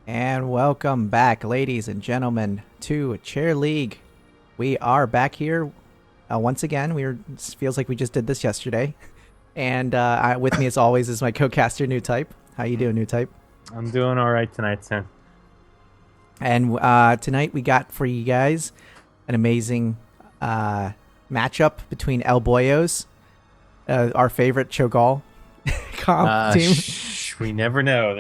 And welcome back, ladies and gentlemen, to Chair League. We are back here once again. Feels like we just did this yesterday. And with me, as always, is my co-caster, New Type. How you doing, New Type? I'm doing all right tonight, Sam. And tonight we got for you guys an amazing matchup between El Boyos, our favorite Cho'Gall comp team. We never know.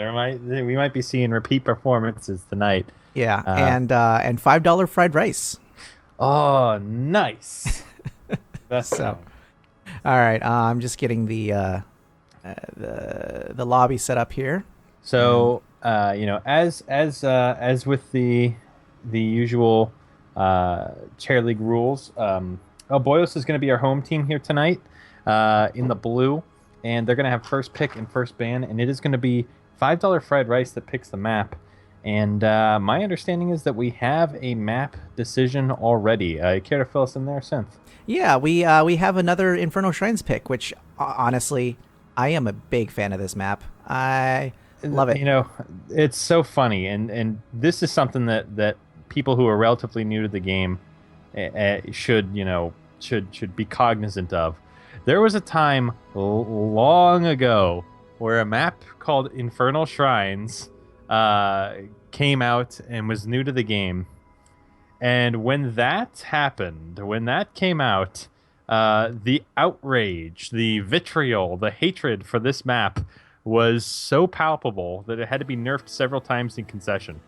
We might be seeing repeat performances tonight. Yeah, and $5 fried rice. Oh, nice. That's So, all right. I'm just getting the lobby set up here. So, as with the usual chair league rules, El Boyos is going to be our home team here tonight, in the blue, and they're going to have first pick and first ban, and it is going to be $5 fried rice that picks the map. And my understanding is that we have a map decision already. Care to fill us in there, Synth? Yeah, we have another Infernal Shrines pick, which honestly, I am a big fan of this map. I love it. You know, it's so funny, and this is something that people who are relatively new to the game should be cognizant of. There was a time long ago where a map called Infernal Shrines came out and was new to the game. And when that happened, when that came out, the outrage, the vitriol, the hatred for this map was so palpable that it had to be nerfed several times in concession.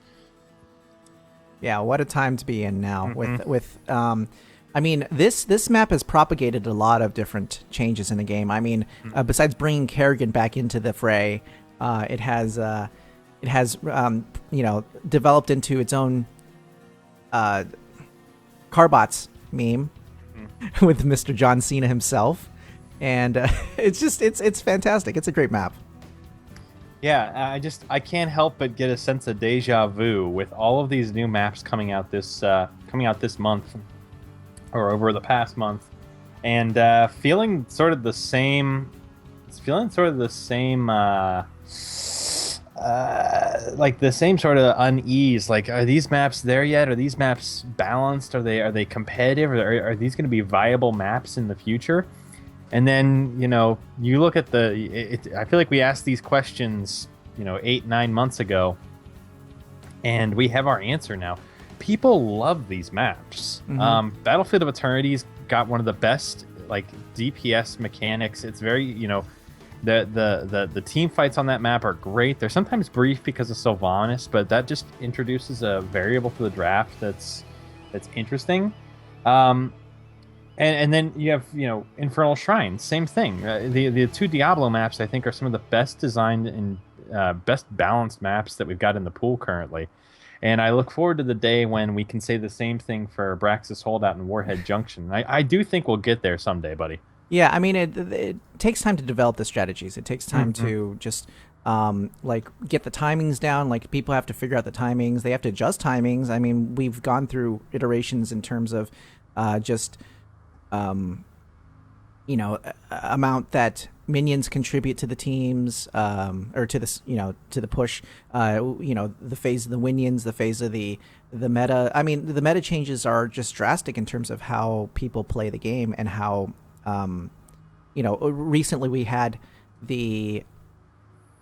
Yeah, what a time to be in now. I mean, this map has propagated a lot of different changes in the game. I mean, besides bringing Kerrigan back into the fray, it has developed into its own Carbots meme with Mr. John Cena himself, and it's fantastic. It's a great map. Yeah, I can't help but get a sense of deja vu with all of these new maps coming out this month, or over the past month, and feeling sort of the same. It's feeling sort of the same. Like the same sort of unease. Like, are these maps there yet? Are these maps balanced? Are they competitive? Are these going to be viable maps in the future? And then, you look at I feel like we asked these questions, 8-9 months ago, and we have our answer now. People love these maps. Battlefield of Eternity's got one of the best, like, DPS mechanics. It's very, the team fights on that map are great. They're sometimes brief because of Sylvanas, but that just introduces a variable to the draft that's interesting. And then you have Infernal Shrines, same thing. The two Diablo maps I think are some of the best designed and best balanced maps that we've got in the pool currently. And I look forward to the day when we can say the same thing for Braxis Holdout and Warhead Junction. I do think we'll get there someday, buddy. Yeah, I mean, it takes time to develop the strategies. It takes time to just get the timings down. Like, people have to figure out the timings. They have to adjust timings. I mean, we've gone through iterations in terms of amount that minions contribute to the teams, or to this, to the push. The phase of the minions, the phase of the meta. I mean, the meta changes are just drastic in terms of how people play the game and how. Recently we had the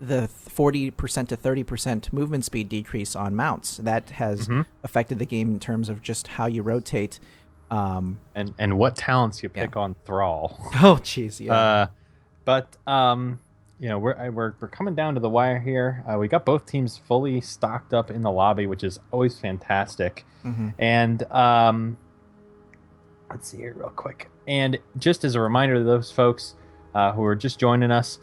40% to 30% movement speed decrease on mounts. That has affected the game in terms of just how you rotate. And what talents you pick on Thrall. Oh, jeez, yeah. We're coming down to the wire here. We got both teams fully stocked up in the lobby, which is always fantastic. And let's see here real quick. And just as a reminder to those folks who are just joining us,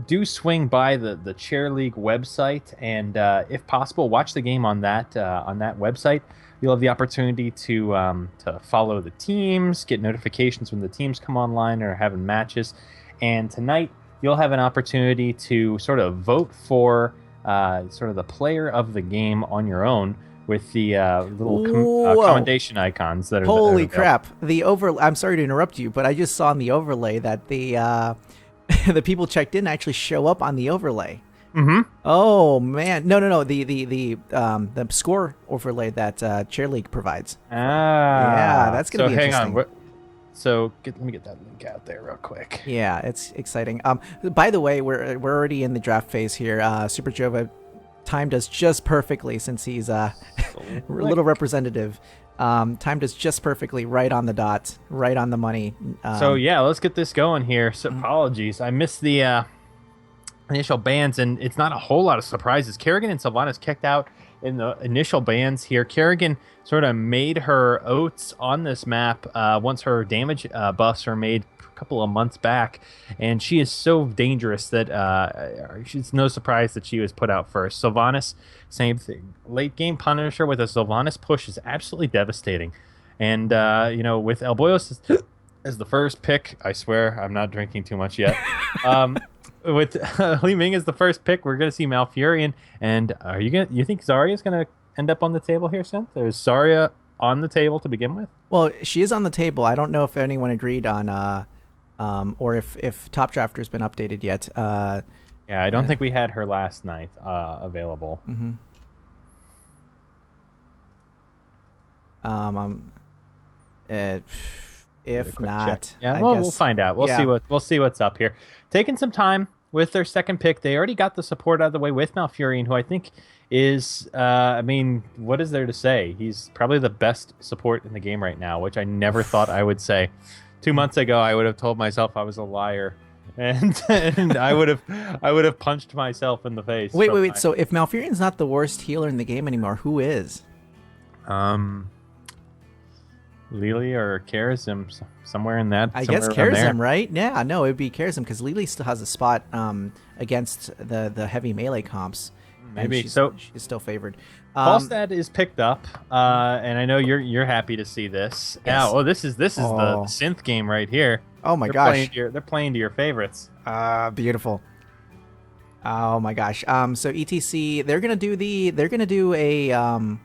do swing by the Chair League website, and if possible, watch the game on that website. You'll have the opportunity to follow the teams, get notifications when the teams come online or having matches. And tonight, you'll have an opportunity to sort of vote for sort of the player of the game on your own, with the little commendation icons that are. Holy crap! I'm sorry to interrupt you, but I just saw in the overlay that the the people checked in actually show up on the overlay. Mm-hmm. Oh man, no, the score overlay that Chair League provides. Yeah, Ah, that's gonna so be hang on. interesting. Let me get that link out there real quick. Yeah, it's exciting. By the way, we're already in the draft phase here. Super Jova timed us just perfectly since he's a little Slick. representative. Timed us just perfectly, right on the dot, right on the money. So yeah, let's get this going here. So Mhm. apologies, I missed the initial bans, and it's not a whole lot of surprises. Kerrigan and Sylvanas kicked out in the initial bans here. Kerrigan sort of made her oats on this map once her damage buffs are made a couple of months back, and she is so dangerous that it's no surprise that she was put out first. Sylvanas, same thing. Late game Punisher with a Sylvanas push is absolutely devastating. And, with El Boyos as the first pick, I swear I'm not drinking too much yet. With Li Ming as the first pick, we're gonna see Malfurion. And you think Zarya's gonna end up on the table here, Synth? There's Zarya on the table to begin with. Well, she is on the table. I don't know if anyone agreed on, or if Top Drafter's been updated yet. Yeah, I don't think we had her last night available. Mm-hmm. Um, um, uh, Give it a if quick check. not, Yeah, I well, we'll guess. find out. Yeah. We'll see what's up here. Taking some time with their second pick. They already got the support out of the way with Malfurion, who I think is, I mean, what is there to say? He's probably the best support in the game right now, which I never thought I would say. 2 months ago, I would have told myself I was a liar, and I would have punched myself in the face. Wait. So if Malfurion's not the worst healer in the game anymore, who is? Lily or Karazim, somewhere in that. I somewhere guess around there. Karazim, right? Yeah, no, it'd be Karazim because Lily still has a spot against the heavy melee comps. And Maybe. she's still favored. Falstad is picked up, and I know you're happy to see this. Yes. Now, this is the Oh. synth game right here. Oh my They're gosh. they're playing to your favorites. Beautiful. Oh my gosh. So ETC, they're gonna do a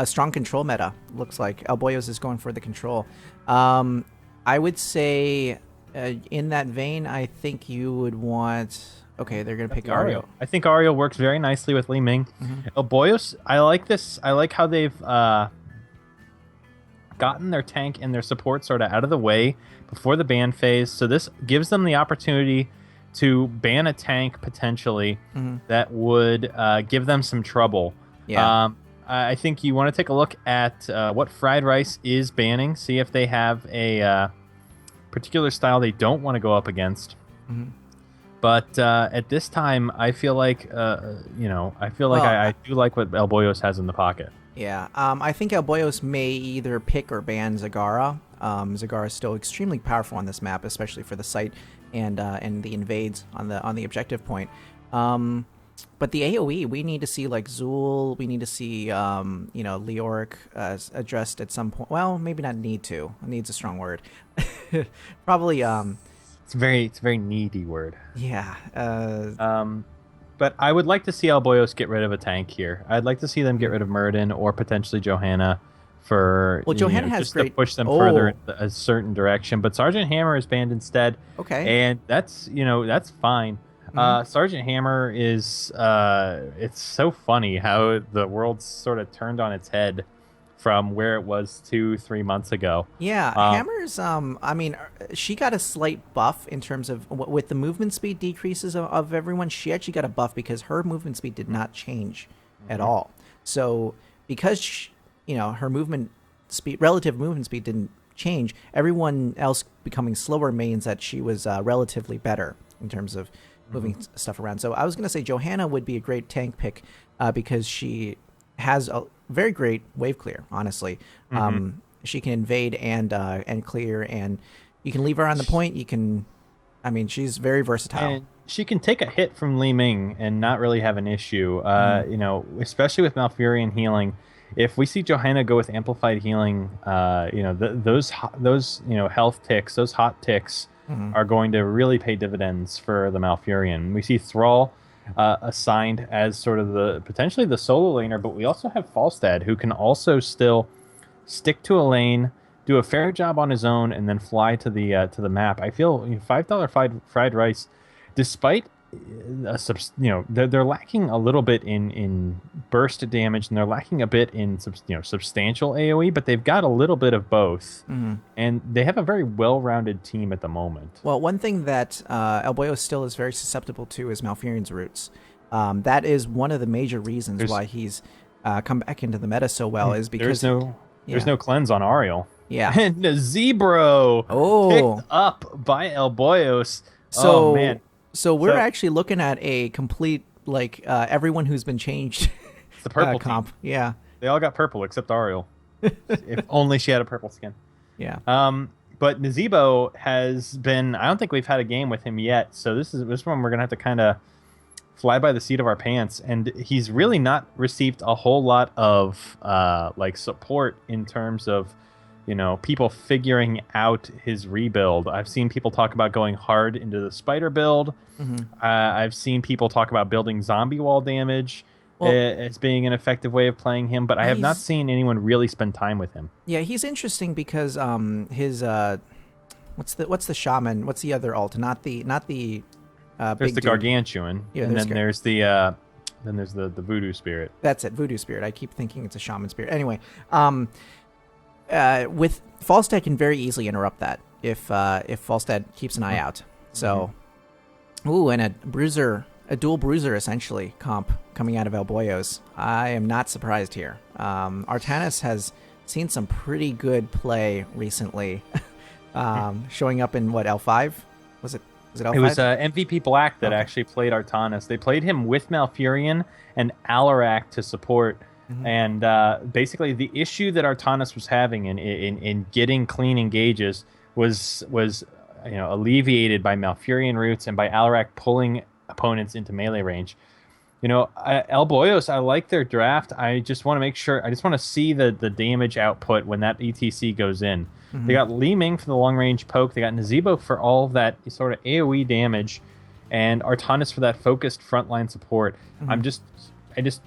strong control meta. Looks like El Boyos is going for the control. I would say, in that vein, I think you would want. Okay, they're gonna pick Ario. I think Ario works very nicely with Li Ming. El Boyos, I like this. I like how they've gotten their tank and their support sort of out of the way before the ban phase. So this gives them the opportunity to ban a tank potentially that would give them some trouble. Yeah. I think you want to take a look at what Fried Rice is banning. See if they have a particular style they don't want to go up against. But at this time, I feel like I do like what El Boyos has in the pocket. Yeah, I think El Boyos may either pick or ban Zagara. Zagara is still extremely powerful on this map, especially for the site and the invades on the objective point. But the AOE, we need to see like Zool. We need to see Leoric addressed at some point. Well, maybe not need to. Needs a strong word. Probably. It's a very needy word. Yeah. But I would like to see El Boyos get rid of a tank here. I'd like to see them get rid of Murden or potentially Johanna for Johanna has just great to push them further in a certain direction. But Sergeant Hammer is banned instead. Okay. And that's fine. Sergeant Hammer is it's so funny how the world sort of turned on its head from where it was 2-3 months ago. Yeah, Hammer's. I mean, she got a slight buff in terms of with the movement speed decreases of everyone. She actually got a buff because her movement speed did not change at all. So because her relative movement speed didn't change, everyone else becoming slower means that she was relatively better in terms of moving stuff around. So I was gonna say Johanna would be a great tank pick because she has a very great wave clear, honestly. She can invade and clear, and you can leave her on the point. She's very versatile. And she can take a hit from Li Ming and not really have an issue. Especially with Malfurion healing. If we see Johanna go with amplified healing, those health ticks, those hot ticks are going to really pay dividends for the Malfurion. We see Thrall assigned as sort of potentially the solo laner, but we also have Falstad, who can also still stick to a lane, do a fair job on his own, and then fly to the map. I feel $5 fried rice, despite they're lacking a little bit in burst damage, and they're lacking a bit in substantial AoE, but they've got a little bit of both, and they have a very well-rounded team at the moment. Well, one thing that El Boyos still is very susceptible to is Malfurion's roots. That is one of the major reasons why he's come back into the meta so well, is because there's no cleanse on Ariel. Yeah. And Zebro picked up by El Boyos. So, oh, man. So we're actually looking at a complete, everyone who's been changed. It's the purple comp. team. Yeah. They all got purple except Ariel. If only she had a purple skin. Yeah. But Nazebo has been, I don't think we've had a game with him yet. So this one we're going to have to kind of fly by the seat of our pants. And he's really not received a whole lot of support in terms of, people figuring out his rebuild. I've seen people talk about going hard into the spider build. I've seen people talk about building zombie wall damage as being an effective way of playing him, but I have not seen anyone really spend time with him. Yeah, he's interesting because his what's the shaman? What's the other alt? Not the there's big the dude. Gargantuan, and then there's the voodoo spirit. That's it, voodoo spirit. I keep thinking it's a shaman spirit. Anyway, with Falstad can very easily interrupt that if Falstad keeps an eye out. So, and a dual bruiser essentially comp coming out of El Boyos. I am not surprised here. Artanis has seen some pretty good play recently, showing up in L5? Was it L5? It was MVP Black that actually played Artanis. They played him with Malfurion and Alarak to support. And basically, the issue that Artanis was having in getting clean engages was alleviated by Malfurion roots and by Alarak pulling opponents into melee range. El Boyos, I like their draft. I just want to make sure. I just want to see the damage output when that ETC goes in. They got Li Ming for the long range poke. They got Nazebo for all of that sort of AoE damage, and Artanis for that focused frontline support. I just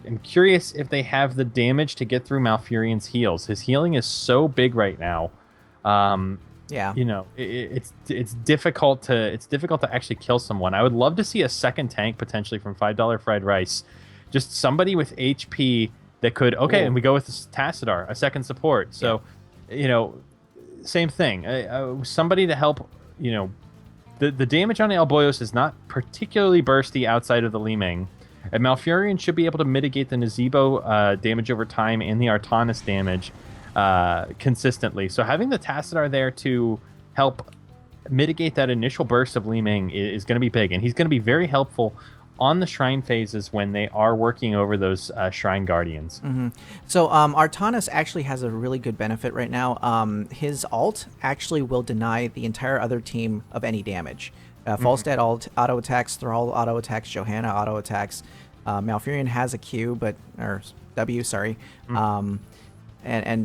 am curious if they have the damage to get through Malfurion's heals. His healing is so big right now. It's difficult to actually kill someone. I would love to see a second tank potentially from $5 Fried Rice, just somebody with HP that could. Okay, and we go with Tassadar, a second support. So, same thing. Somebody to help. The damage on El Boyos is not particularly bursty outside of the Li Ming. And Malfurion should be able to mitigate the Nazebo damage over time and the Artanis damage consistently. So having the Tassadar there to help mitigate that initial burst of Li Ming is going to be big. And he's going to be very helpful on the Shrine phases when they are working over those Shrine Guardians. So Artanis actually has a really good benefit right now. His alt actually will deny the entire other team of any damage. Falstad auto attacks, Thrall auto attacks, Johanna auto attacks. Malfurion has a Q, or W, sorry. And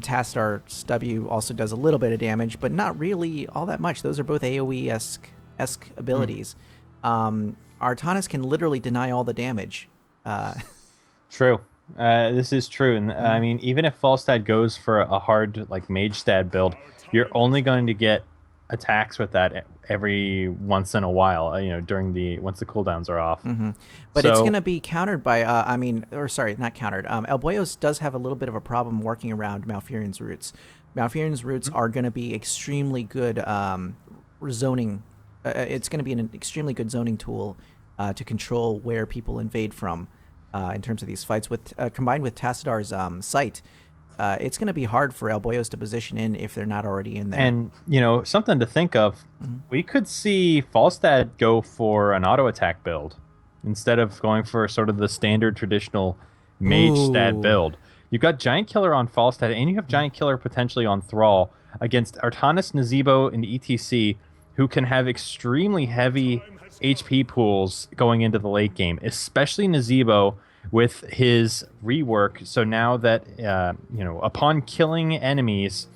Tassadar's W also does a little bit of damage, but not really all that much. Those are both AoE-esque abilities. Artanis can literally deny all the damage. True. This is true. And I mean, even if Falstad goes for a hard Mage Stad build, you're only going to get attacks with that every once in a while, once the cooldowns are off. But it's going to be countered by, not countered. El Boyos does have a little bit of a problem working around Malfurion's roots. Malfurion's roots are going to be extremely good zoning. It's going to be an extremely good zoning tool to control where people invade from in terms of these fights. Combined with Tassadar's sight, it's going to be hard for El Boyos to position in if they're not already in there. And, something to think of, we could see Falstad go for an auto attack build instead of going for sort of the standard traditional Mage Stad build. You've got Giant Killer on Falstad, and you have Giant Killer potentially on Thrall against Artanis, Nazebo, and ETC, who can have extremely heavy HP pools going into the late game, especially Nazebo, with his rework. So now that upon killing enemies,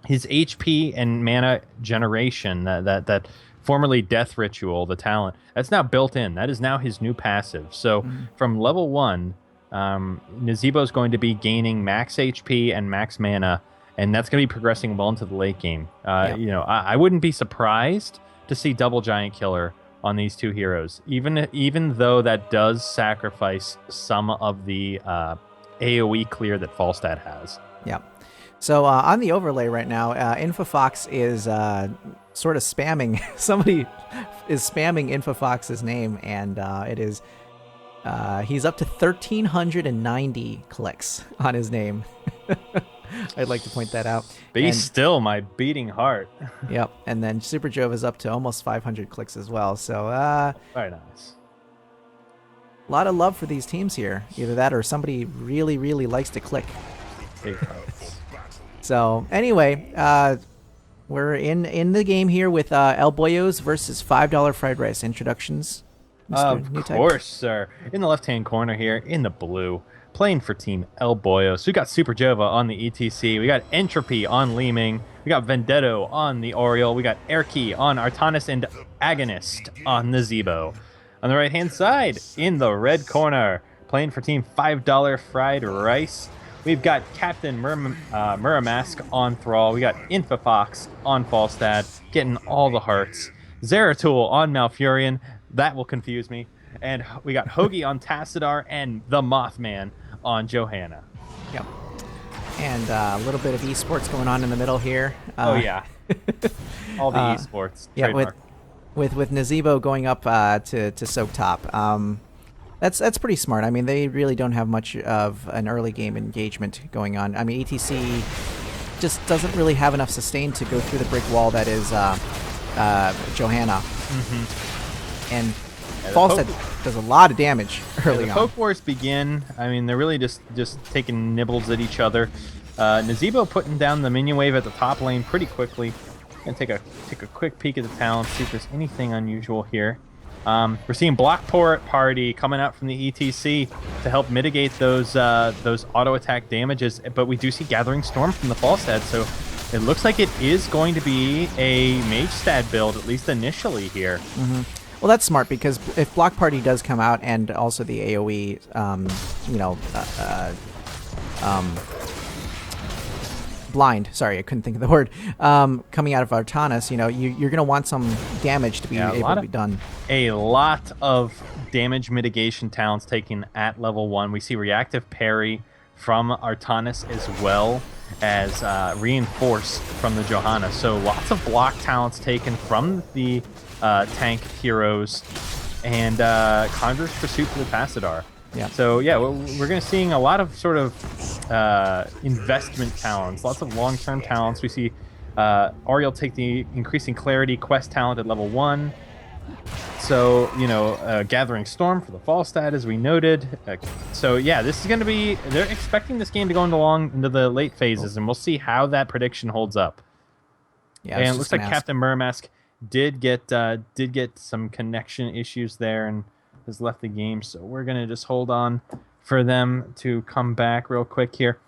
his HP and mana generation, that formerly death ritual, the talent, that's now built in. That is now his new passive. So from level 1, Nazebo is going to be gaining max HP and max mana, and that's going to be progressing well into the late game. I wouldn't be surprised to see double Giant Killer on these two heroes, even though that does sacrifice some of the AoE clear that Falstad has. Yeah. So on the overlay right now, InfoFox is sort of spamming. Somebody is spamming InfoFox's name, and it is he's up to 1,390 clicks on his name. I'd like to point that out. Be still, my beating heart. Yep. And then Super Jove is up to almost 500 clicks as well. So very nice. A lot of love for these teams here. Either that or somebody really, really likes to click. So anyway, we're in the game here with El Boyos versus $5 fried rice. Introductions, Mr. Of course, sir. In the left-hand corner here, in the blue, playing for Team El Boyos. We got Super Jova on the ETC. We got Entropy on Li Ming. We got Vendetto on the Oriole. We got Erki on Artanis and Agonist on the Zebo. On the right-hand side, in the red corner, playing for Team $5 Fried Rice, we've got Captain Muramask on Thrall. We got Infofox on Falstad, getting all the hearts. Zeratul on Malfurion. That will confuse me. And we got Hoagie on Tassadar and the Mothman on Johanna. Yep. And a little bit of esports going on in the middle here. Oh, yeah. All the esports. Yeah, with Nazebo going up to soak top. That's pretty smart. I mean, they really don't have much of an early game engagement going on. I mean, ETC just doesn't really have enough sustain to go through the brick wall that is Johanna. Mm-hmm. And Falstad does a lot of damage early on. The poke wars begin. I mean, they're really just taking nibbles at each other. Nazebo putting down the minion wave at the top lane pretty quickly. Gonna take a quick peek at the talent, see if there's anything unusual here. We're seeing Block Party coming out from the ETC to help mitigate those auto attack damages, but we do see Gathering Storm from the Falstad, so it looks like it is going to be a Mage Stat build, at least initially here. Mm-hmm. Well, that's smart, because if Block Party does come out and also the AoE, blind. Sorry, I couldn't think of the word. Coming out of Artanis, you're going to want some damage to be able to be done. A lot of damage mitigation talents taken at level 1. We see Reactive Parry from Artanis as well as Reinforce from the Johanna. So lots of block talents taken from the tank heroes and Conjurer's Pursuit for the Tassadar. Yeah. So yeah, we're going to seeing a lot of sort of investment talents, lots of long-term talents. We see Oriole take the Increasing Clarity quest talent at level 1. So, Gathering Storm for the Falstad, as we noted. So yeah, this is going to be, they're expecting this game to go into the late phases, and we'll see how that prediction holds up. Yeah, and it looks like Captain Muramask did get some connection issues there and has left the game, so we're going to just hold on for them to come back real quick here.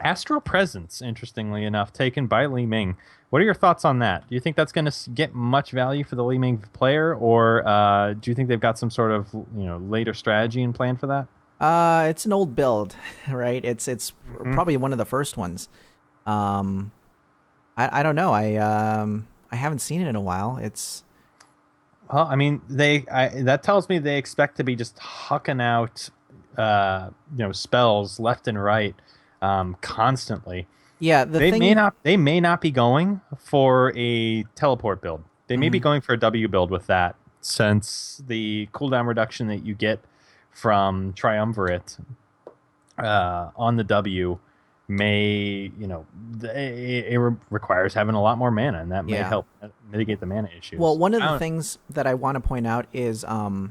Astral Presence, interestingly enough, taken by Li Ming. What are your thoughts on that? Do you think that's going to get much value for the Li Ming player, or do you think they've got some sort of later strategy and plan for that? It's an old build, right? It's probably one of the first ones. I don't know. I haven't seen it in a while. It's well, I mean, that tells me they expect to be just hucking out spells left and right constantly. Yeah, they may not be going for a teleport build. They may be going for a W build with that, since the cooldown reduction that you get from Triumvirate on the W may, it requires having a lot more mana, and that may help mitigate the mana issues. Well, one of the things that I want to point out is all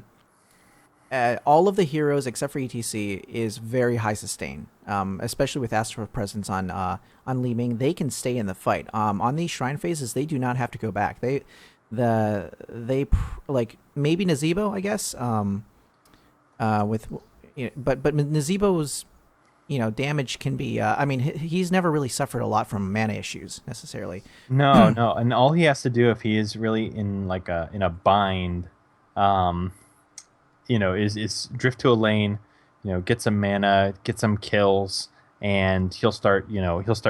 of the heroes except for ETC is very high sustain, especially with Astral Presence on Li Ming. They can stay in the fight. On these shrine phases, they do not have to go back. They like maybe Nazebo, I guess. But Nazebo's damage can be. I mean, he's never really suffered a lot from mana issues necessarily. No, and all he has to do if he is really in in a bind, is drift to a lane, get some mana, get some kills, and he'll start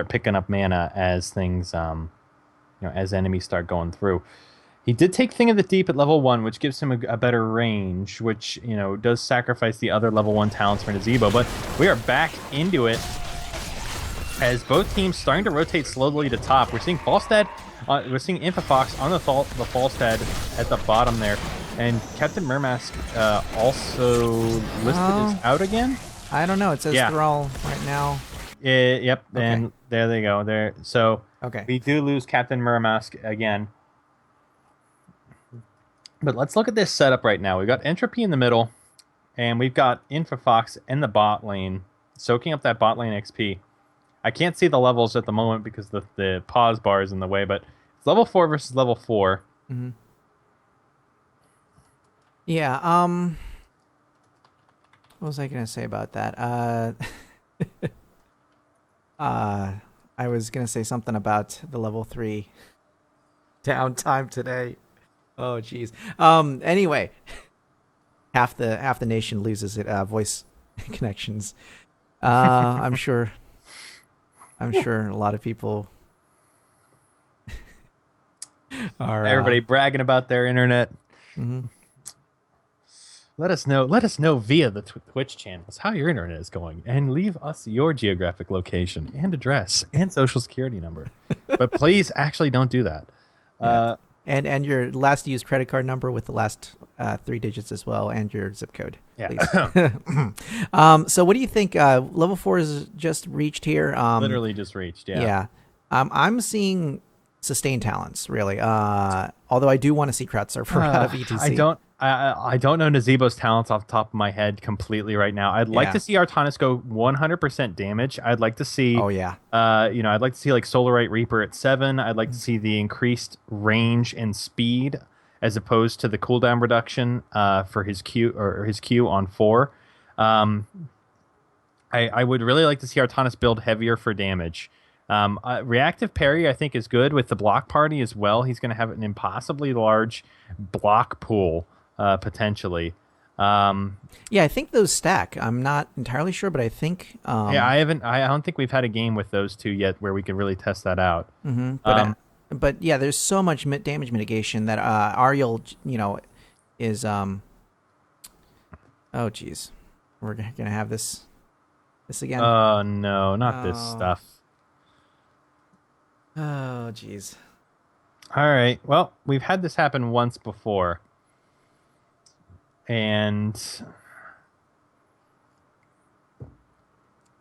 picking up mana as things, as enemies start going through. He did take Thing of the Deep at level 1, which gives him a better range, which, does sacrifice the other level 1 talents for Nazebo. But we are back into it as both teams starting to rotate slowly to top. We're seeing Falstad, we're seeing Infafox on the Falstad at the bottom there. And Captain Murmask also listed as out again? I don't know. It says Thrall right now. Yep, Okay. and there they go. There. So okay. We do lose Captain Murmask again. But let's look at this setup right now. We've got Entropy in the middle, and we've got Infafox in the bot lane, soaking up that bot lane XP. I can't see the levels at the moment because the pause bar is in the way, but it's level 4 versus level 4. Mm-hmm. Yeah, what was I going to say about that? I was going to say something about the level 3 downtime today. Oh, jeez. Anyway, half the nation loses it, voice connections. I'm sure a lot of people are... Everybody bragging about their internet. Mm-hmm. Let us know via the Twitch channels how your internet is going, and leave us your geographic location and address and social security number. But please, actually, don't do that. Yeah. And your last used credit card number with the last 3 digits as well, and your zip code. Yeah. So what do you think? Level 4 is just reached here. Literally just reached. Yeah. Yeah. I'm seeing sustained talents really. Although I do want to see Crowd Surfer out of ETC. I don't know Nazebo's talents off the top of my head completely right now. I'd like to see Artanis go 100% damage. I'd like to see. Oh yeah. I'd like to see like Solarite Reaper at 7. I'd like to see the increased range and speed as opposed to the cooldown reduction for his Q on 4. I would really like to see Artanis build heavier for damage. Reactive parry, I think, is good with the block party as well. He's going to have an impossibly large block pool, potentially. Yeah, I think those stack. I'm not entirely sure, but I think... I don't think we've had a game with those two yet where we can really test that out. Mm-hmm. But yeah, there's so much damage mitigation that Ariel, is... Oh, geez. We're going to have this again. Oh, no, not this stuff. Oh, jeez. All right. Well, we've had this happen once before. And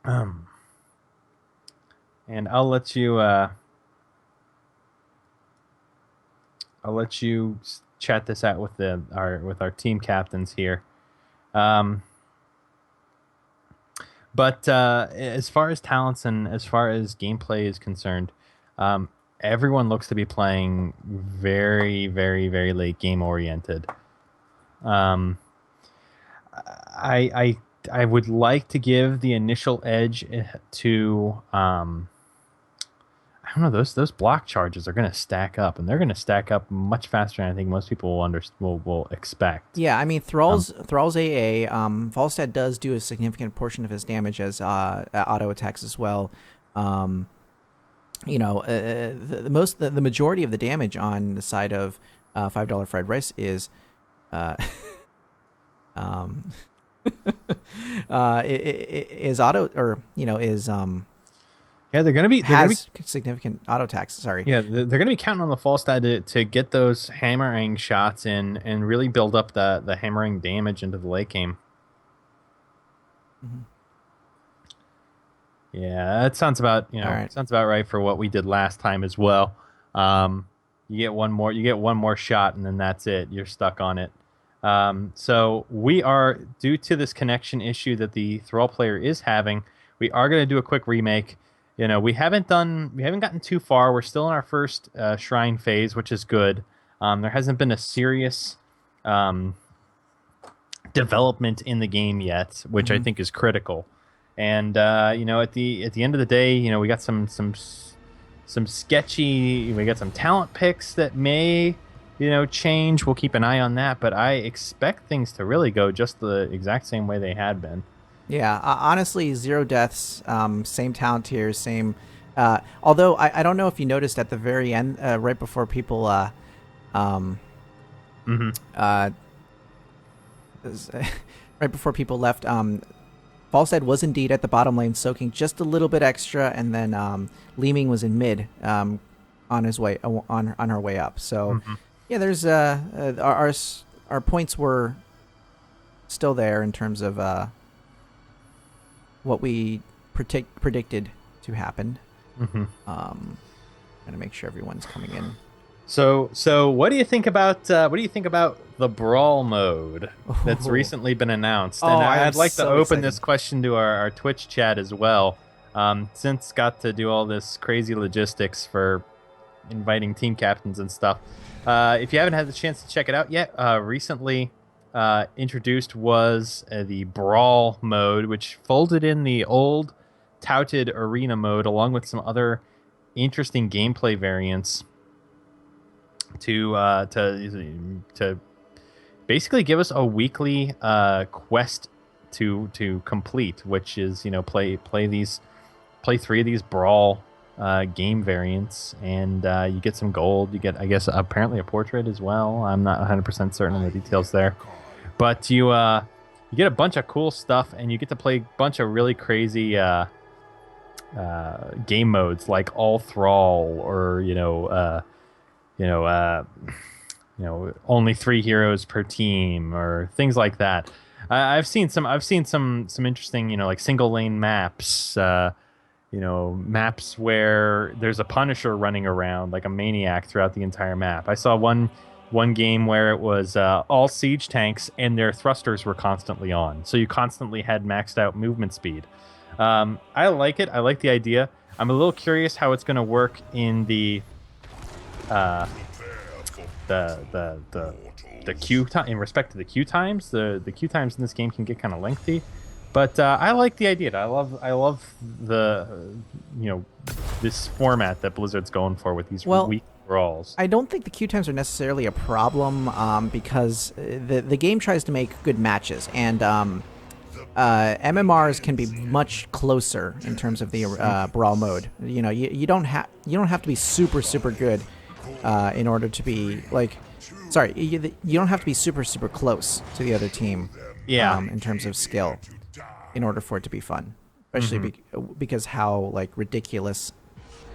I'll let you chat this out with our team captains here. But as far as talents and as far as gameplay is concerned, everyone looks to be playing very, very, very late game oriented. I would like to give the initial edge to I don't know, those block charges are going to stack up, and they're going to stack up much faster than I think most people will expect. Yeah, I mean Thrall's AA. Falstad does do a significant portion of his damage as auto attacks as well. The majority of the damage on the side of $5 fried rice is is auto, or is yeah, they're gonna be significant auto attacks. Sorry. Yeah, they're gonna be counting on the Falstad to get those hammering shots in and really build up the hammering damage into the late game. Mm-hmm. Yeah, that sounds about sounds about right for what we did last time as well. You get one more shot, and then that's it. You're stuck on it. So we are, due to this connection issue that the Thrall player is having, we are going to do a quick remake. We haven't gotten too far. We're still in our first shrine phase, which is good. There hasn't been a serious development in the game yet, which I think is critical. And at the end of the day, we got some sketchy. We got some talent picks that may change. We'll keep an eye on that, but I expect things to really go just the exact same way they had been. Yeah, honestly, 0 deaths, same talent tiers, same. Although I don't know if you noticed at the very end, right before people Mm-hmm. Right before people left, Falstad was indeed at the bottom lane, soaking just a little bit extra, and then Leeming was in mid, on his way on our way up. So, yeah, there's our points were still there in terms of what we predicted to happen. Gonna make sure everyone's coming in. So what do you think about the brawl mode that's recently been announced? And I'd like to open this question to our Twitch chat as well. Since got to do all this crazy logistics for inviting team captains and stuff. If you haven't had the chance to check it out yet, recently introduced was the brawl mode, which folded in the old touted arena mode along with some other interesting gameplay variants to basically give us a weekly quest to complete, which is play 3 of these brawl game variants, and you get some gold. You get, I guess, apparently a portrait as well. I'm not 100% certain on the details there, but you get a bunch of cool stuff, and you get to play a bunch of really crazy game modes like all thrall, or only 3 heroes per team, or things like that. I've seen some interesting, like single lane maps, maps where there's a Punisher running around like a maniac throughout the entire map. I saw one game where it was all siege tanks and their thrusters were constantly on, so you constantly had maxed out movement speed. I like it. I like the idea. I'm a little curious how it's going to work in the queue time, in respect to the queue times. The queue times in this game can get kind of lengthy, but I like the idea. I love the this format that Blizzard's going for with these week brawls. I don't think the queue times are necessarily a problem, because the game tries to make good matches, and MMRs can be much closer in terms of the brawl mode. You don't have to be super good in order to be you don't have to be super close to the other team. Yeah. In terms of skill, in order for it to be fun, especially because how ridiculous.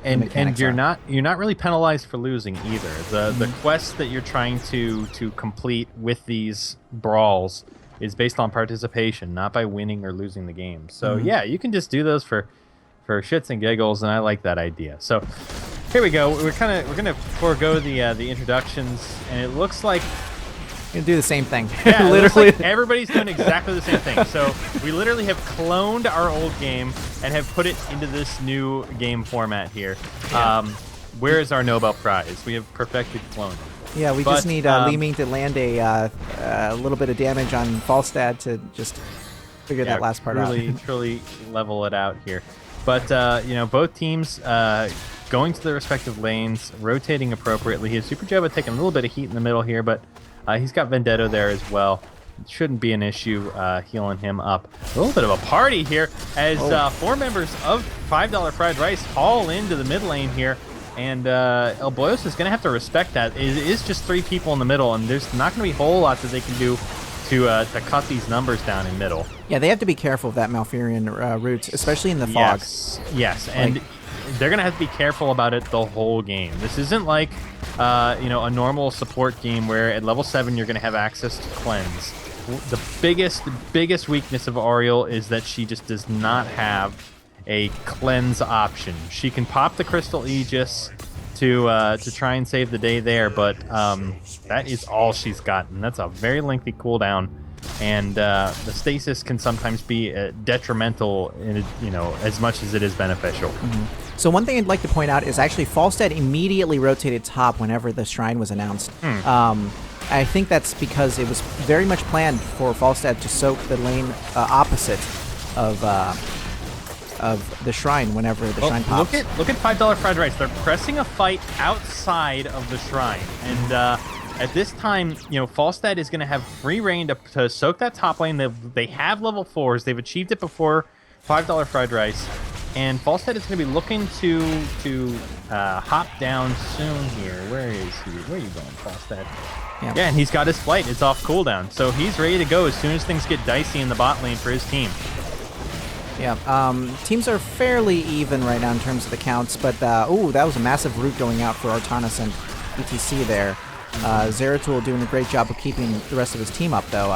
And you're not really penalized for losing either. The quest that you're trying to complete with these brawls is based on participation, not by winning or losing the game. So yeah, you can just do those for shits and giggles, and I like that idea. So here we go. We're gonna forego the introductions, and it looks like you do the same thing. Yeah, literally. Like everybody's doing exactly the same thing. So we literally have cloned our old game and have put it into this new game format here. Yeah. Where is our Nobel Prize? We have perfected cloning. Yeah, we just need Leeming to land a little bit of damage on Falstad to just figure that last part out. Truly level it out here. But both teams going to their respective lanes, rotating appropriately. His Super Jova taking a little bit of heat in the middle here, but he's got Vendetto there as well. It shouldn't be an issue healing him up. A little bit of a party here as 4 members of $5 Fried Rice haul into the mid lane here. And El Boyos is going to have to respect that. It is just 3 people in the middle, and there's not going to be a whole lot that they can do to cut these numbers down in middle. Yeah, they have to be careful of that Malfurion route, especially in the fog. Yes, and they're going to have to be careful about it the whole game. This isn't like a normal support game where at level 7 you're going to have access to cleanse. The biggest weakness of Oriel is that she just does not have a cleanse option. She can pop the Crystal Aegis to try and save the day there, but that is all she's gotten. That's a very lengthy cooldown, and the stasis can sometimes be detrimental in as much as it is beneficial. So one thing I'd like to point out is actually Falstad immediately rotated top whenever the shrine was announced. I think that's because it was very much planned for Falstad to soak the lane opposite of the shrine whenever the shrine pops. Look at $5 Fried Rice. They're pressing a fight outside of the shrine, and at this time, Falstad is going to have free reign to soak that top lane. They have level 4s. They've achieved it before $5 Fried Rice, and Falstad is going to be looking to hop down soon here. Where is Where are you going, Falstad? Yeah. Yeah, and he's got his flight. It's off cooldown. So he's ready to go as soon as things get dicey in the bot lane for his team. Yeah, teams are fairly even right now in terms of the counts, but, ooh, that was a massive root going out for Artanis and ETC there. Zeratul doing a great job of keeping the rest of his team up, though.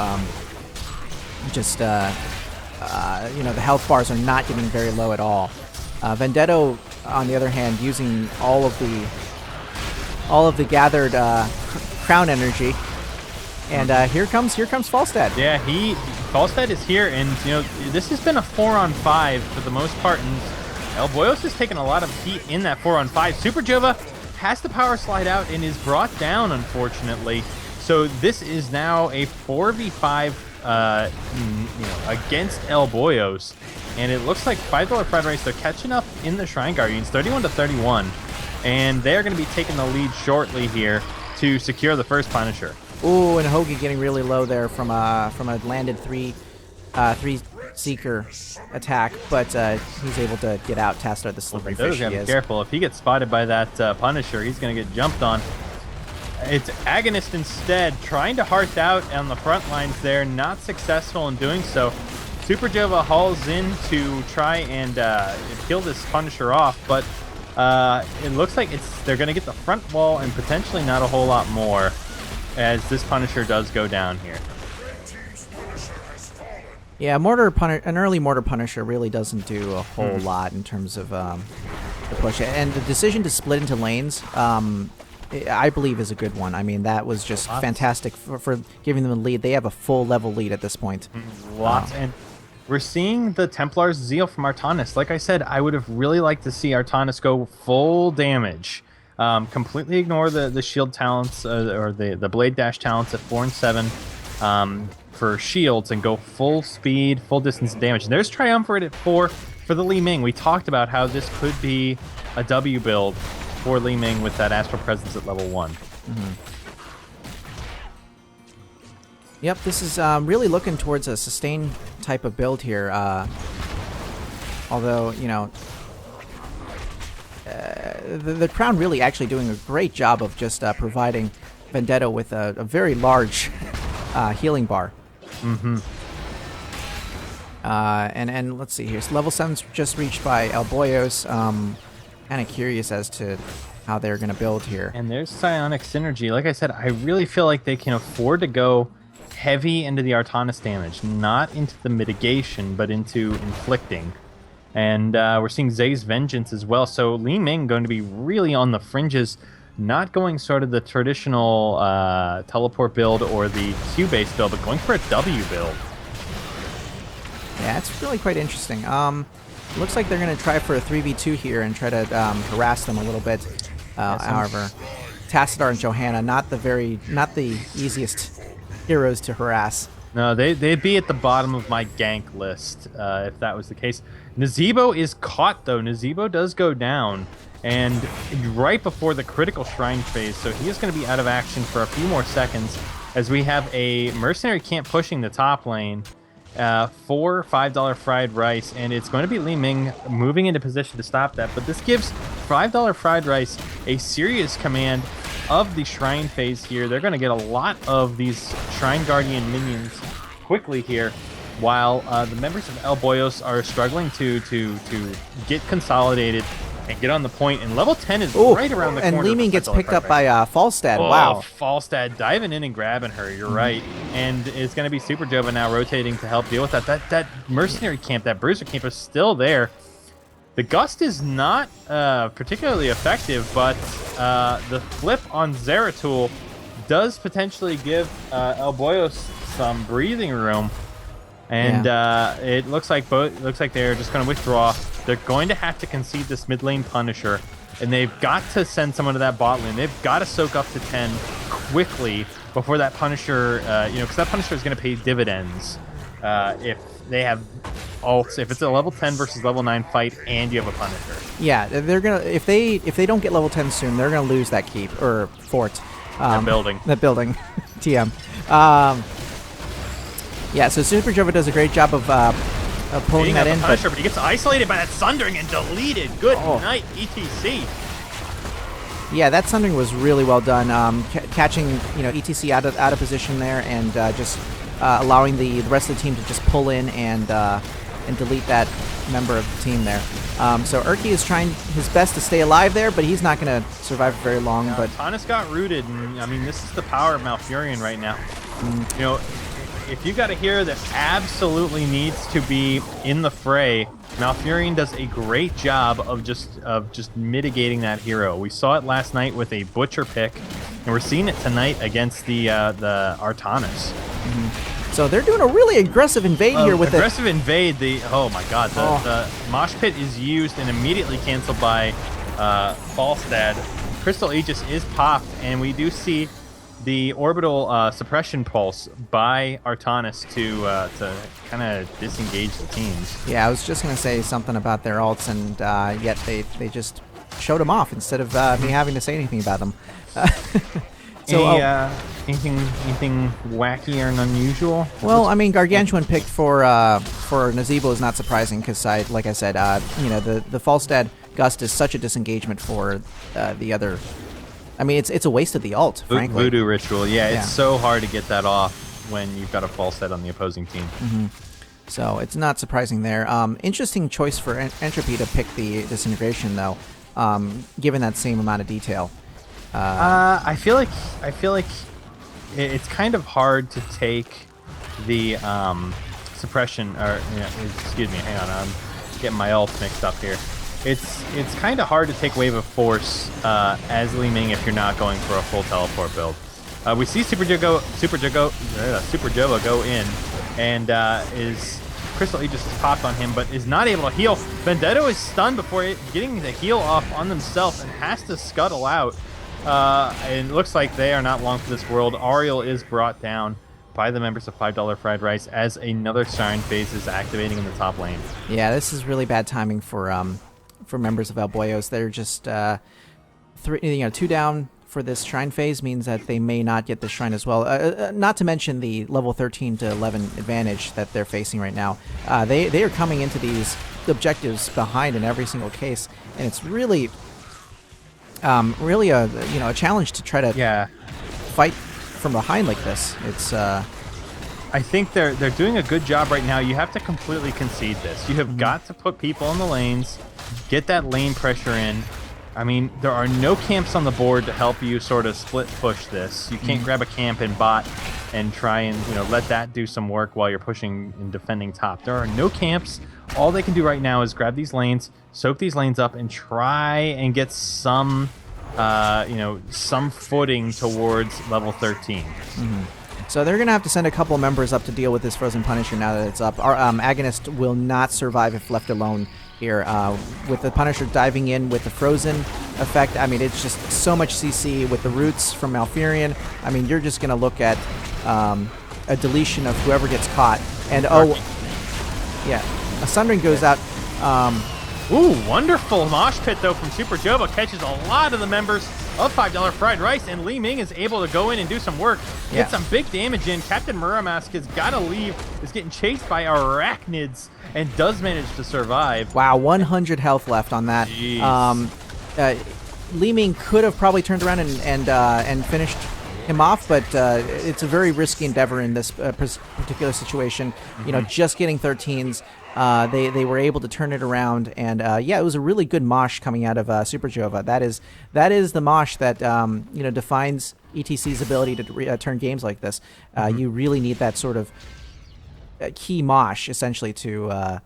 You know, the health bars are not getting very low at all. Vendetto, on the other hand, using all of the gathered crown energy. And here comes Falstad. Yeah, Falstad is here, and you know this has been a 4-on-5 for the most part, and Boyos has taken a lot of heat in that 4-on-5. Super Jova has the power slide out and is brought down, unfortunately. So this is now a 4v5 against Boyos, and it looks like $5 fried rice. They're catching up in the Shrine Guardians, 31-31, and they're going to be taking the lead shortly here to secure the first Punisher. Ooh, and Hoagie getting really low there from a landed three Seeker attack, but he's able to get out. Tastar the slippery fish. Be careful. If he gets spotted by that Punisher, he's going to get jumped on. It's Agonist instead, trying to hearth out on the front lines there, not successful in doing so. Super Jova hauls in to try and kill this Punisher off, but it looks like they're going to get the front wall and potentially not a whole lot more, as this Punisher does go down here. Yeah, an early Mortar Punisher really doesn't do a whole lot in terms of the push. And the decision to split into lanes, I believe, is a good one. I mean, that was just fantastic for giving them a lead. They have a full level lead at this point. Lots. And we're seeing the Templar's Zeal from Artanis. Like I said, I would have really liked to see Artanis go full damage. Completely ignore the shield talents or the blade dash talents at 4 and 7 for shields, and go full speed, full distance damage. And there's Triumvirate at 4 for the Li Ming. We talked about how this could be a W build for Li Ming with that Astral Presence at level 1. Yep, this is really looking towards a sustain type of build here. Although, you know, the Crown really actually doing a great job of just providing Vendetto with a very large healing bar. And let's see here. So level 7's just reached by Boyos. Kind of curious as to how they're going to build here. And there's Psionic Synergy. Like I said, I really feel like they can afford to go heavy into the Artanis damage, not into the mitigation, but into inflicting. And we're seeing Zay's Vengeance as well. So Li Ming going to be really on the fringes, not going sort of the traditional teleport build or the Q-based build, but going for a W build. Yeah, it's really quite interesting. Looks like they're going to try for a 3v2 here and try to harass them a little bit. However, Tassadar and Johanna, not the easiest heroes to harass. No, they'd be at the bottom of my gank list if that was the case. Nazeebo is caught, though. Nazeebo does go down, and right before the critical shrine phase, so he is going to be out of action for a few more seconds, as we have a mercenary camp pushing the top lane for $5 fried rice, and it's going to be Li Ming moving into position to stop that, but this gives $5 fried rice a serious command of the shrine phase here. They're going to get a lot of these Shrine Guardian minions quickly here, while the members of Boyos are struggling to get consolidated and get on the point. And level 10 is right around the corner. And Li Ming gets picked up by Falstad. Wow. Falstad diving in and grabbing her. You're right. And it's going to be Super Jova now rotating to help deal with that. That mercenary camp, that bruiser camp is still there. The Gust is not particularly effective, but the flip on Zeratul does potentially give Boyos some breathing room. And it looks like they're just going to withdraw. They're going to have to concede this mid lane Punisher, and they've got to send someone to that bot lane. They've got to soak up to 10 quickly before that Punisher, because that Punisher is going to pay dividends if they have ults. If it's a level 10 versus level 9 fight, and you have a Punisher. Yeah, they're gonna if they don't get level 10 soon, they're gonna lose that keep or fort. That building. TM. Yeah, so Super Jova does a great job of pulling that in. But he gets isolated by that Sundering and deleted. Good night, ETC. Yeah, that Sundering was really well done. Catching ETC out of position there, and just allowing the rest of the team to just pull in and delete that member of the team there. So Urki is trying his best to stay alive there, but he's not going to survive for very long. But Thomas got rooted, and I mean, this is the power of Malfurion right now. You know, if you got a hero that absolutely needs to be in the fray, Malfurion does a great job of just mitigating that hero. We saw it last night with a Butcher pick, and we're seeing it tonight against the Artanis. So they're doing a really aggressive invade here with aggressive invade. Oh my god, the mosh pit is used and immediately canceled by Falstad. Crystal Aegis is popped, and we do see the orbital suppression pulse by Artanis to kind of disengage the teams. Yeah, I was just going to say something about their ults, and yet they just showed them off instead of me having to say anything about them. So, anything wacky or unusual? Well, I mean, Gargantuan picked for Nazeebo is not surprising because, like I said, the Falstad Gust is such a disengagement for the other. I mean, it's a waste of the ult, frankly. Voodoo Ritual, yeah, it's so hard to get that off when you've got a Falstad on the opposing team. So it's not surprising there. Interesting choice for Entropy to pick the Disintegration, though, given that same amount of detail. I feel like it's kind of hard to take the suppression, or excuse me, hang on, I'm getting my ults mixed up here. It's kind of hard to take Wave of Force as Li Ming if you're not going for a full teleport build. We see Super Jova go in, and is Crystal Aegis is popped on him, but is not able to heal. Vendetto is stunned before getting the heal off on themselves and has to scuttle out. And it looks like they are not long for this world. Ariel is brought down by the members of $5 Fried Rice as another Shrine phase is activating in the top lane. Yeah, this is really bad timing for members of Boyos. They're just 2 down for this Shrine phase means that they may not get the Shrine as well. Not to mention the level 13 to 11 advantage that they're facing right now. They are coming into these objectives behind in every single case, and it's really a challenge to try to fight from behind like this. It's I think they're doing a good job right now. You have to completely concede this. You have got to put people in the lanes, get that lane pressure in. I mean, there are no camps on the board to help you sort of split push this. You can't grab a camp in bot and try and let that do some work while you're pushing and defending top. There are no camps. All they can do right now is grab these lanes, soak these lanes up, and try and get some footing towards level 13. So they're going to have to send a couple members up to deal with this Frozen Punisher now that it's up. Our Agonist will not survive if left alone here. With the Punisher diving in with the Frozen effect, I mean, it's just so much CC with the roots from Malfurion. I mean, you're just going to look at a deletion of whoever gets caught. And, a Sundering goes out. Ooh, wonderful mosh pit, though, from Super Jova. Catches a lot of the members of $5 Fried Rice, and Li Ming is able to go in and do some work. Get some big damage in. Captain Muramask has got to leave. Is getting chased by arachnids and does manage to survive. Wow, 100 health left on that. Li Ming could have probably turned around and finished him off, but it's a very risky endeavor in this particular situation. Just getting 13s. They were able to turn it around, and it was a really good mosh coming out of Super Jova. That is the mosh that defines ETC's ability to turn games like this. You really need that sort of key mosh essentially to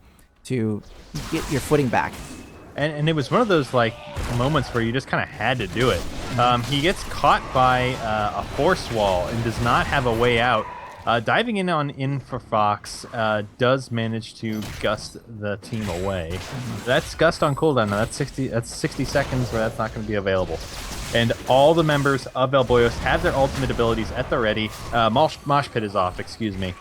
get your footing back. And it was one of those moments where you just kind of had to do it. He gets caught by a force wall and does not have a way out. Diving in for Fox does manage to gust the team away. That's gust on cooldown. Now that's 60 seconds where that's not going to be available. And all the members of Boyos have their ultimate abilities at the ready. Mosh Pit is off, excuse me.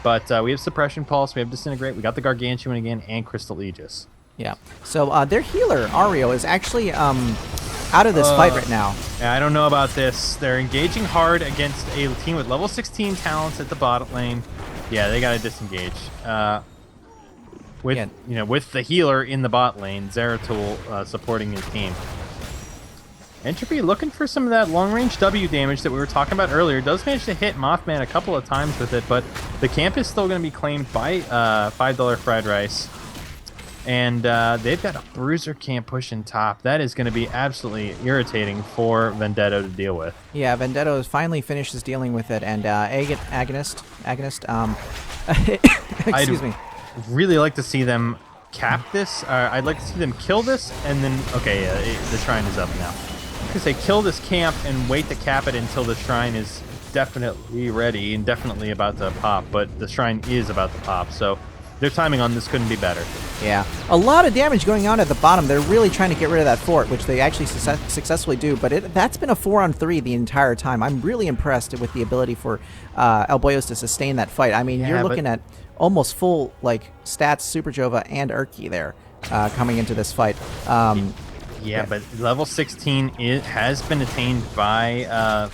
But we have Suppression Pulse, we have Disintegrate, we got the Gargantuan again, and Crystal Aegis. Yeah. So their healer, Ario, is actually out of this fight right now. Yeah, I don't know about this. They're engaging hard against a team with level 16 talents at the bottom lane. Yeah, they got to disengage. With the healer in the bot lane, Zeratul supporting his team. Entropy looking for some of that long-range W damage that we were talking about earlier. Does manage to hit Mothman a couple of times with it, but the camp is still going to be claimed by $5 Fried Rice. And they've got a Bruiser camp pushing top. That is going to be absolutely irritating for Vendetto to deal with. Yeah, Vendetto finally finishes dealing with it, and Agonist, excuse me. Really like to see them cap this. I'd like to see them kill this, and then, okay, the shrine is up now. I was going to say, kill this camp and wait to cap it until the shrine is definitely ready and definitely about to pop, but the shrine is about to pop, so their timing on this couldn't be better. Yeah, a lot of damage going on at the bottom. They're really trying to get rid of that fort, which they actually successfully do, but that's been a 4-on-3 the entire time. I'm really impressed with the ability for El Boyos to sustain that fight. I mean, you're looking at almost full stats Super Jova and Urki there coming into this fight. Yeah, but level 16 has been attained by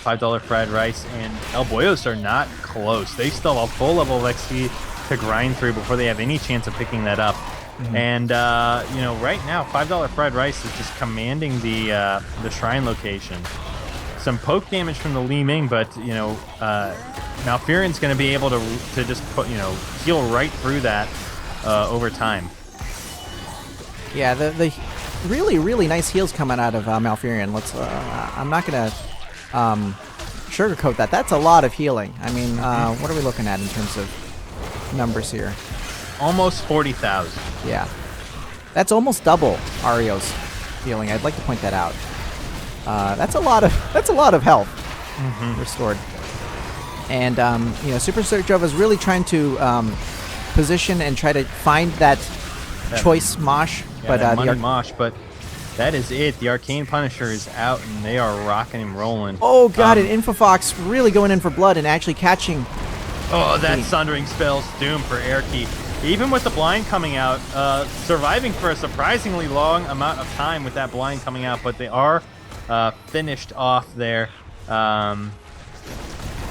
$5 Fried Rice, and El Boyos are not close. They still have a full level of XP to grind through before they have any chance of picking that up. Mm-hmm. And right now, $5 Fried Rice is just commanding the shrine location. Some poke damage from the Li Ming, but Malfurion's going to be able to just heal right through that over time. Yeah, the really, really nice heals coming out of Malfurion. I'm not going to sugarcoat that. That's a lot of healing. I mean, what are we looking at in terms of numbers here? Almost 40,000. Yeah. That's almost double Ario's healing. I'd like to point that out. That's a lot of health restored. And Super Jova is really trying to position and try to find that choice mosh. Yeah, but mosh, but that is it. The Arcane Punisher is out, and they are rocking and rolling. Oh god, and Infofox really going in for blood and actually catching. Oh, that Sundering spell's doom for Airkey. Even with the blind coming out, surviving for a surprisingly long amount of time with that blind coming out, but they are finished off there. And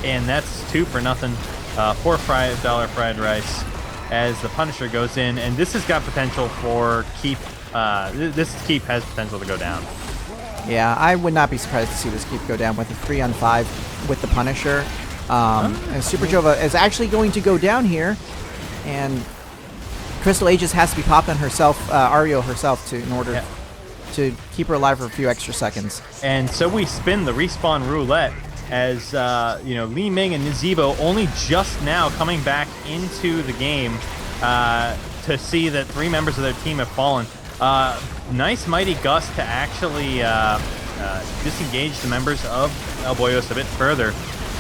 that's 2 for nothing for $5 Fried Rice as the Punisher goes in, and this has got potential for keep. This keep has potential to go down. Yeah, I would not be surprised to see this keep go down with a 3-on-5 with the Punisher. And Super Jova is actually going to go down here, and Crystal Aegis has to be popped on herself, Ario herself, in order to keep her alive for a few extra seconds. And so we spin the respawn roulette as Li Ming and Nzibo only just now coming back into the game to see that 3 members of their team have fallen. Nice Mighty Gust to actually disengage the members of El Boyos a bit further,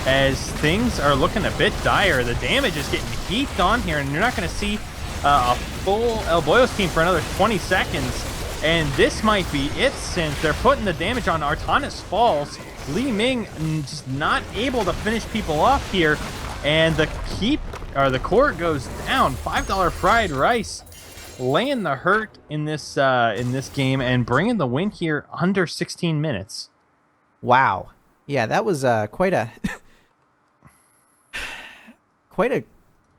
as things are looking a bit dire. The damage is getting heaped on here, and you're not going to see a full El Boyos team for another 20 seconds. And this might be it, since they're putting the damage on Artanis Falls. Li Ming just not able to finish people off here, and the court goes down. $5 Fried Rice laying the hurt in this game and bringing the win here under 16 minutes. Wow. Yeah, that was quite a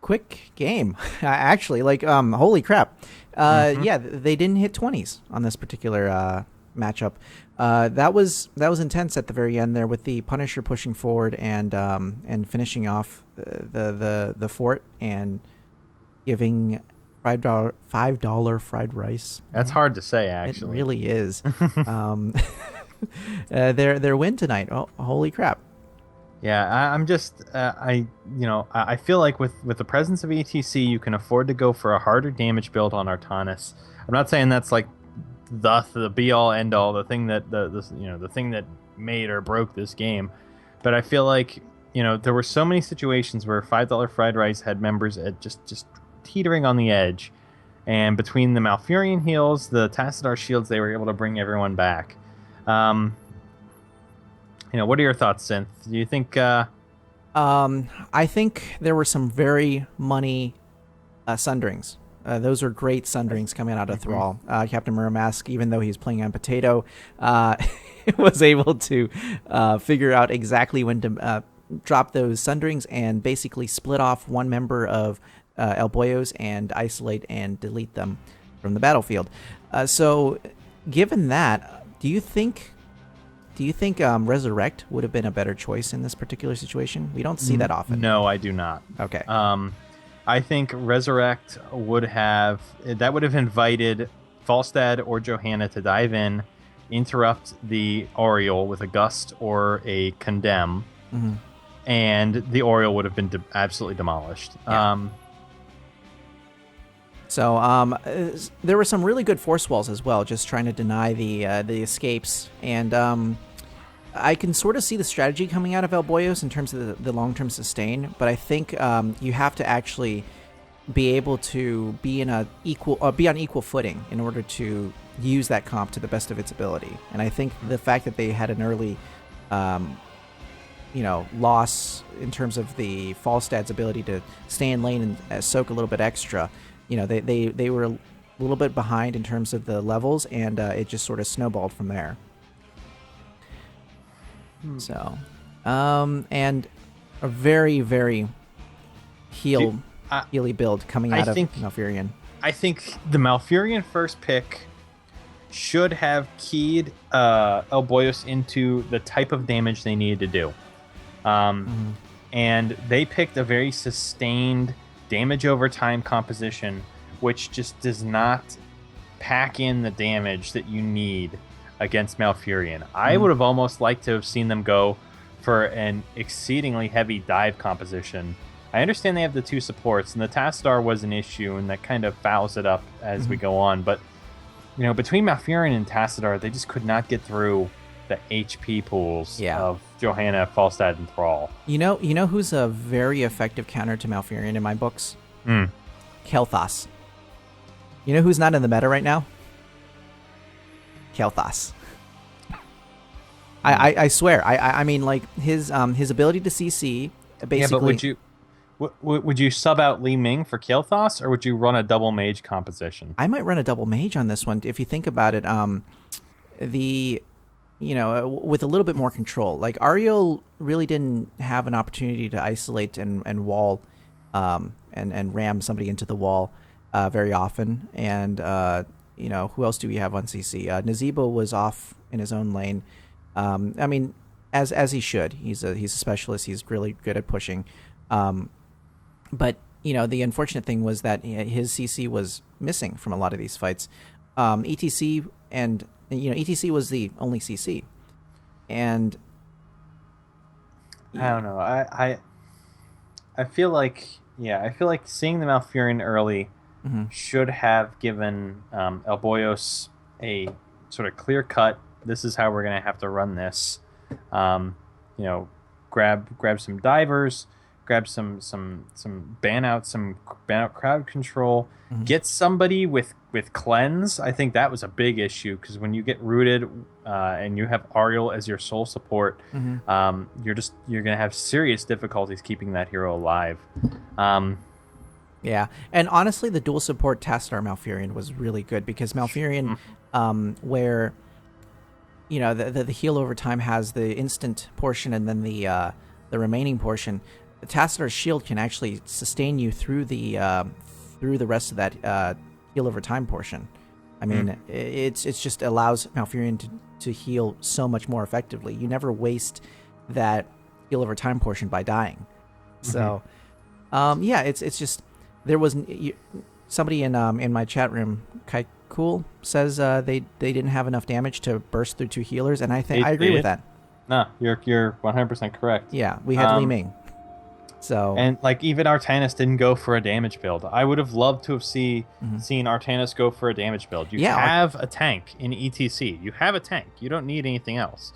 quick game, actually. Holy crap. Yeah, they didn't hit 20s on this particular matchup. That was intense at the very end there, with the Punisher pushing forward and finishing off the fort and giving $5 Fried Rice. That's hard to say, actually. It really is. Their win tonight. Oh, holy crap. Yeah, I'm just I feel like with the presence of ETC, you can afford to go for a harder damage build on Artanis. I'm not saying that's like the be all end all, the thing that the thing that made or broke this game, but I feel like there were so many situations where $5 Fried Rice had members at just teetering on the edge, and between the Malfurion heals, the Tassadar shields, they were able to bring everyone back. What are your thoughts, Synth? Do you think? I think there were some very money Sunderings. Those are great Sunderings coming out of Thrall. Captain Muramask, even though he's playing on Potato, was able to figure out exactly when to drop those Sunderings and basically split off one member of El Boyos and isolate and delete them from the battlefield. So, given that, do you think Do you think Resurrect would have been a better choice in this particular situation? We don't see that often. No, I do not. Okay. I think Resurrect would have invited Falstad or Johanna to dive in, interrupt the Oriole with a Gust or a Condemn, and the Oriole would have been absolutely demolished. Yeah. There were some really good force walls as well, just trying to deny the escapes, and I can sort of see the strategy coming out of El Boyos in terms of the long-term sustain, but I think you have to actually be able to be on equal footing in order to use that comp to the best of its ability. And I think the fact that they had an early, loss in terms of the Falstad's ability to stay in lane and soak a little bit extra, they were a little bit behind in terms of the levels, and it just sort of snowballed from there. So, and a very, very healy build coming out of Malfurion. I think the Malfurion first pick should have keyed El Boyos into the type of damage they needed to do. And they picked a very sustained damage over time composition, which just does not pack in the damage that you need against Malfurion. I would have almost liked to have seen them go for an exceedingly heavy dive composition. I understand they have the two supports, and the Tassadar was an issue, and that kind of fouls it up as we go on. But, between Malfurion and Tassadar, they just could not get through the HP pools of Johanna, Falstad, and Thrall. You know who's a very effective counter to Malfurion in my books? Kael'thas. You know who's not in the meta right now? Kael'thas. I swear. I mean, like his ability to CC basically. Yeah, but would you sub out Li Ming for Kael'thas, or would you run a double mage composition? I might run a double mage on this one if you think about it. With a little bit more control. Like Ariel really didn't have an opportunity to isolate and wall, and ram somebody into the wall very often. And who else do we have on CC? Nazeebo was off in his own lane. I mean, as he should. He's a specialist. He's really good at pushing. But the unfortunate thing was that his CC was missing from a lot of these fights. ETC and ETC was the only CC, and I don't know. I feel like seeing the Malfurion early should have given El Boyos a sort of clear cut. This is how we're gonna have to run this. Grab some divers, grab some ban out crowd control, get somebody with cleanse. I think that was a big issue because when you get rooted and you have Ariel as your sole support, you're gonna have serious difficulties keeping that hero alive. Yeah, and honestly, the dual support Tassadar Malfurion was really good because Malfurion, where the heal over time has the instant portion and then the remaining portion. The Tassadar's shield can actually sustain you through the rest of that heal over time portion. I mean, it's just allows Malfurion to heal so much more effectively. You never waste that heal over time portion by dying. So, it's just there was somebody in my chat room, Kai Cool, says they didn't have enough damage to burst through two healers, and I agree with that. No, you're 100% correct. Yeah, we had Li Ming. So and even Artanis didn't go for a damage build. I would have loved to have seen Artanis go for a damage build. You have a tank in ETC. You have a tank. You don't need anything else.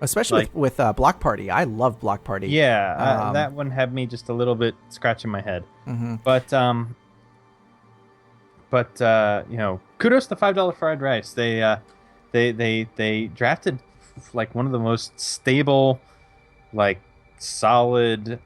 Especially with Block Party. I love Block Party. Yeah, that one had me just a little bit scratching my head. But kudos to $5 fried rice. They drafted one of the most stable, solid,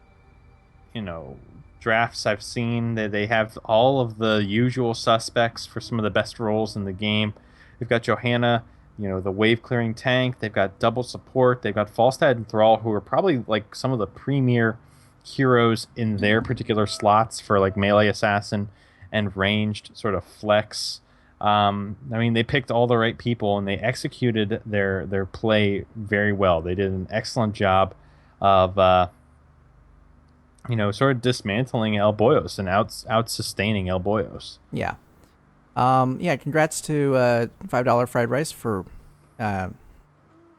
drafts I've seen. They have all of the usual suspects for some of the best roles in the game. They've got Johanna, the wave clearing tank. They've got double support. They've got Falstad and Thrall, who are probably some of the premier heroes in their particular slots for melee assassin and ranged sort of flex. I mean, they picked all the right people and they executed their play very well. They did an excellent job of sort of dismantling El Boyos and out sustaining El Boyos. Yeah. Yeah. Congrats to $5 Fried Rice for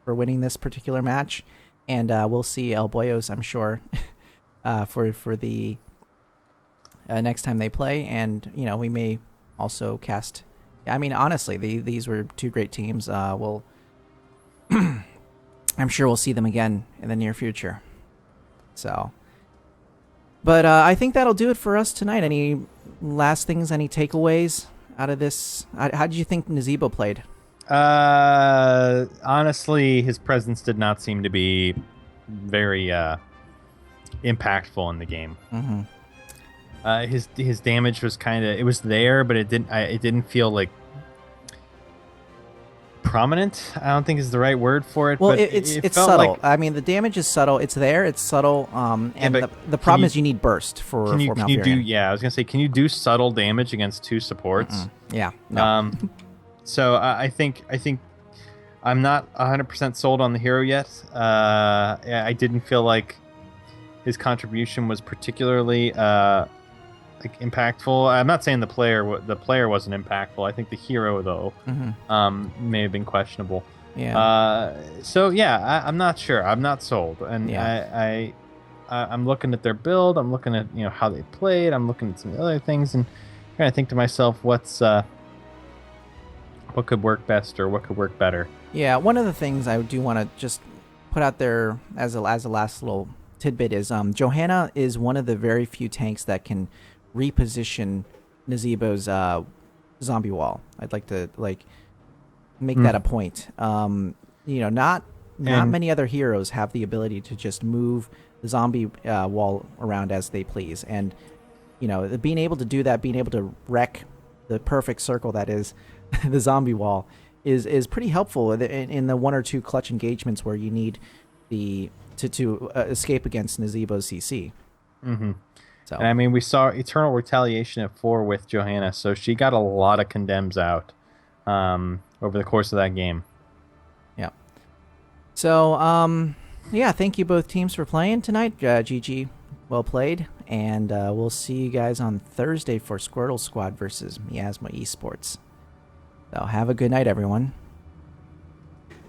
winning this particular match, and we'll see El Boyos, I'm sure, for the next time they play, and we may also cast. I mean, honestly, these were two great teams. I'm sure we'll see them again in the near future. So, but I think that'll do it for us tonight. Any last things? Any takeaways out of this? How did you think Nazebo played? Honestly, his presence did not seem to be very impactful in the game. Mm-hmm. His damage was it was there, but it didn't feel like prominent. I don't think is the right word for it. Well, but it's felt subtle. like, I mean, the damage is subtle. It's there. It's subtle. And the problem is you need burst for can you Malfurion. do? Yeah, I was gonna say, can you do subtle damage against two supports? Mm-mm. Yeah. No. So I think I'm not 100% sold on the hero yet. I didn't feel like his contribution was particularly impactful. I'm not saying the player wasn't impactful. I think the hero though may have been questionable. Yeah. So yeah, I'm not sure. I'm not sold, and yeah. I'm looking at their build. I'm looking at how they played. I'm looking at some other things, and trying to think to myself, what could work best or what could work better. Yeah. One of the things I do want to just put out there as a last little tidbit is Johanna is one of the very few tanks that can reposition Nazebo's zombie wall. I'd like to make that a point. Not many other heroes have the ability to just move the zombie wall around as they please, and being able to do that, being able to wreck the perfect circle that is the zombie wall is pretty helpful in the one or two clutch engagements where you need to escape against Nazebo's CC. Mm-hmm. So, and I mean, we saw Eternal Retaliation at 4 with Johanna, so she got a lot of condemns out over the course of that game. Yeah. So, thank you both teams for playing tonight. GG, well played, and we'll see you guys on Thursday for Squirtle Squad versus Miasma Esports. So, have a good night, everyone.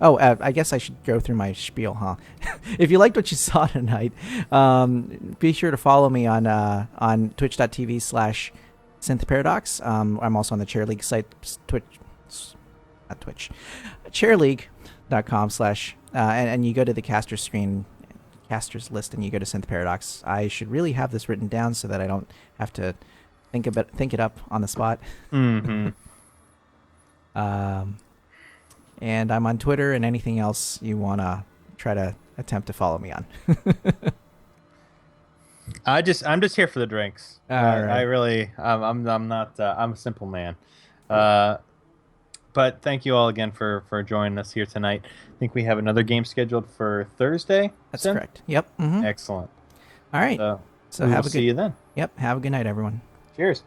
Oh, I guess I should go through my spiel, huh? If you liked what you saw tonight, be sure to follow me on twitch.tv/synthparadox. I'm also on the Chair League site, chairleague.com/ and you go to the casters list, and you go to Synth Paradox. I should really have this written down so that I don't have to think it up on the spot. Mm-hmm. And I'm on Twitter and anything else you want to try to attempt to follow me on. I'm just here for the drinks. All right. I really, I'm not, I'm a simple man. But thank you all again for joining us here tonight. I think we have another game scheduled for Thursday. That's correct. Yep. Mm-hmm. Excellent. All right. So we'll see you then. Yep. Have a good night, everyone. Cheers.